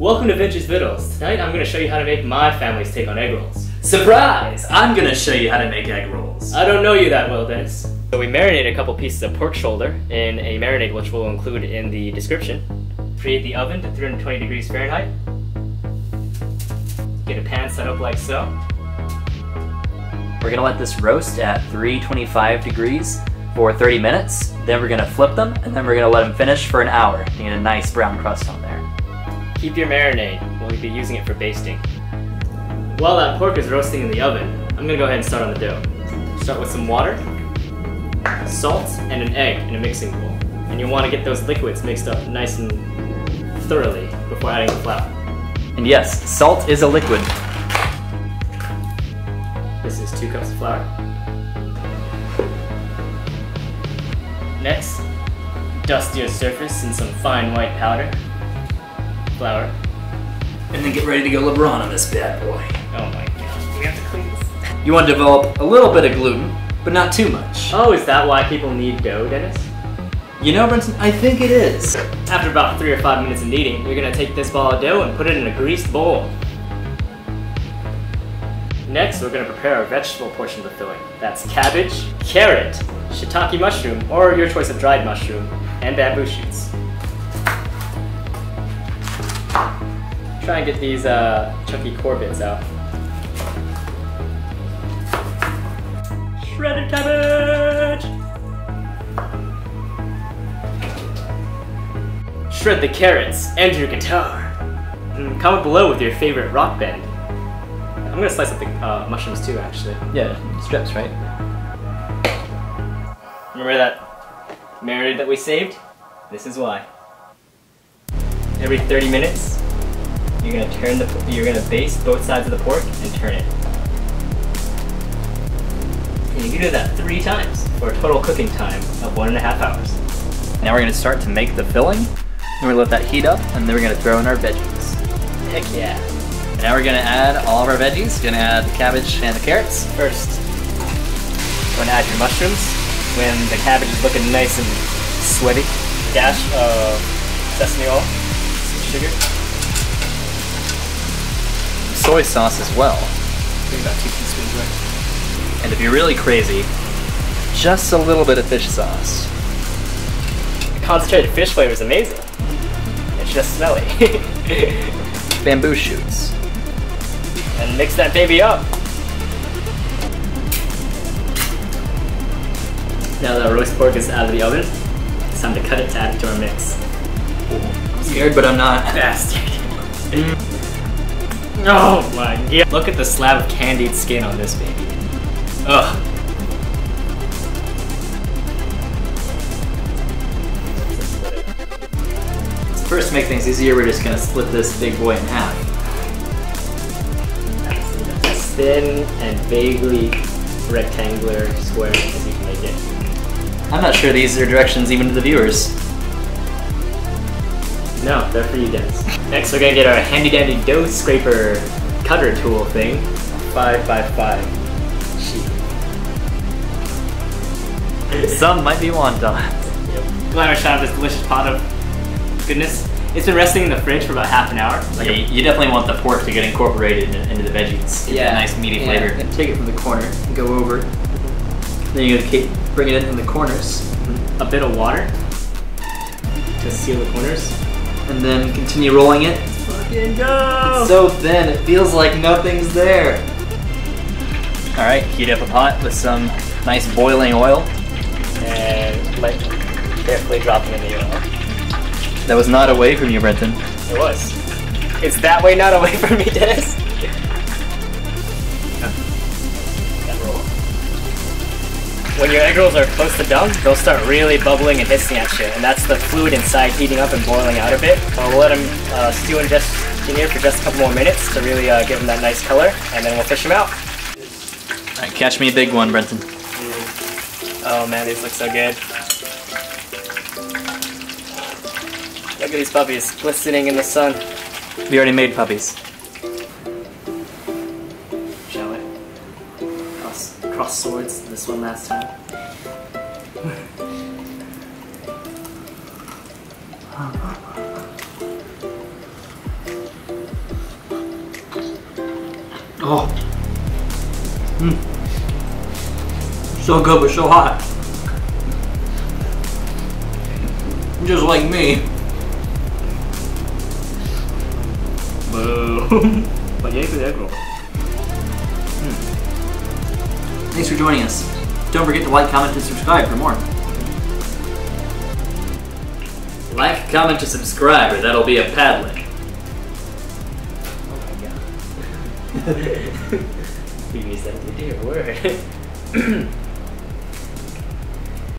Welcome to Vince's Vittles. Tonight I'm going to show you how to make my family's take on egg rolls. Surprise! I'm going to show you how to make egg rolls. I don't know you that well, Dennis. So we marinate a couple pieces of pork shoulder in a marinade which we'll include in the description. Preheat the oven to 320 degrees Fahrenheit. Get a pan set up like so. We're going to let this roast at 325 degrees for 30 minutes. Then we're going to flip them, and then we're going to let them finish for an hour to get a nice brown crust on there. Keep your marinade. We'll be using it for basting. While that pork is roasting in the oven, I'm going to go ahead and start on the dough. Start with some water, salt, and an egg in a mixing bowl. And you'll want to get those liquids mixed up nice and thoroughly before adding the flour. And yes, salt is a liquid. This is 2 cups of flour. Next, dust your surface in some fine white powder. Flour. And then get ready to go LeBron on this bad boy. Oh my god, we have to clean this. You want to develop a little bit of gluten, but not too much. Oh, is that why people need dough, Dennis? You know, Brenton, I think it is. After about 3 or 5 minutes of kneading, you're going to take this ball of dough and put it in a greased bowl. Next, we're going to prepare our vegetable portion of the filling. That's cabbage, carrot, shiitake mushroom, or your choice of dried mushroom, and bamboo shoots. Try and get these chunky core bits out. Shredded cabbage! Shred the carrots and your guitar. And comment below with your favorite rock band. I'm gonna slice up the mushrooms too, actually. Yeah, strips, right? Remember that marinade that we saved? This is why. Every 30 minutes, you're gonna baste both sides of the pork and turn it. And you can do that 3 times for a total cooking time of 1.5 hours. Now we're gonna start to make the filling. And we're gonna let that heat up, and then we're gonna throw in our veggies. Heck yeah. And now we're gonna add all of our veggies. We're gonna add the cabbage and the carrots. First, you're gonna add your mushrooms. When the cabbage is looking nice and sweaty, dash of sesame oil, some sugar. Soy sauce as well. Maybe about 2 teaspoons worth. And if you're really crazy, just a little bit of fish sauce. The concentrated fish flavor is amazing. It's just smelly. Bamboo shoots. And mix that baby up. Now that our roast pork is out of the oven, it's time to cut it to add it to our mix. I'm scared, but I'm not. Bastard. Oh my god. Look at the slab of candied skin on this baby. Ugh. First, to make things easier, we're just gonna split this big boy in half. As thin and vaguely rectangular square as you can make it. I'm not sure these are directions even to the viewers. No, they're for you, Dennis. Next, we're gonna get our handy-dandy dough scraper cutter tool thing. 5x5 sheet. Some might be wontons. Yep. Glad I shot this delicious pot of goodness. It's been resting in the fridge for about half an hour. Like you definitely want the pork to get incorporated into the veggies. Get that nice meaty flavor. And take it from the corner and go over. Then you're gonna bring it in the corners. A bit of water to seal the corners. And then continue rolling it. Fucking go! It's so thin, it feels like nothing's there. Alright, heat up a pot with some nice boiling oil. And carefully dropping in the oil. That was not away from you, Brenton. It was. It's that way, not away from me, Dennis. That roll. When your egg rolls are close to done, they'll start really bubbling and hissing at you, and that's the fluid inside heating up and boiling out a bit. We'll let them stew in here for just a couple more minutes to really give them that nice color, and then we'll fish them out. Alright, catch me a big one, Brenton. Oh man, these look so good. Look at these puppies glistening in the sun. We already made puppies. Shall we? Cross swords this one last time. Oh. So good, but so hot. Just like me. Boom. But yay for the egg roll. Thanks for joining us. Don't forget to like, comment, and subscribe for more. Like, comment, and subscribe, or that'll be a padlet. Oh my god. You used that dear word.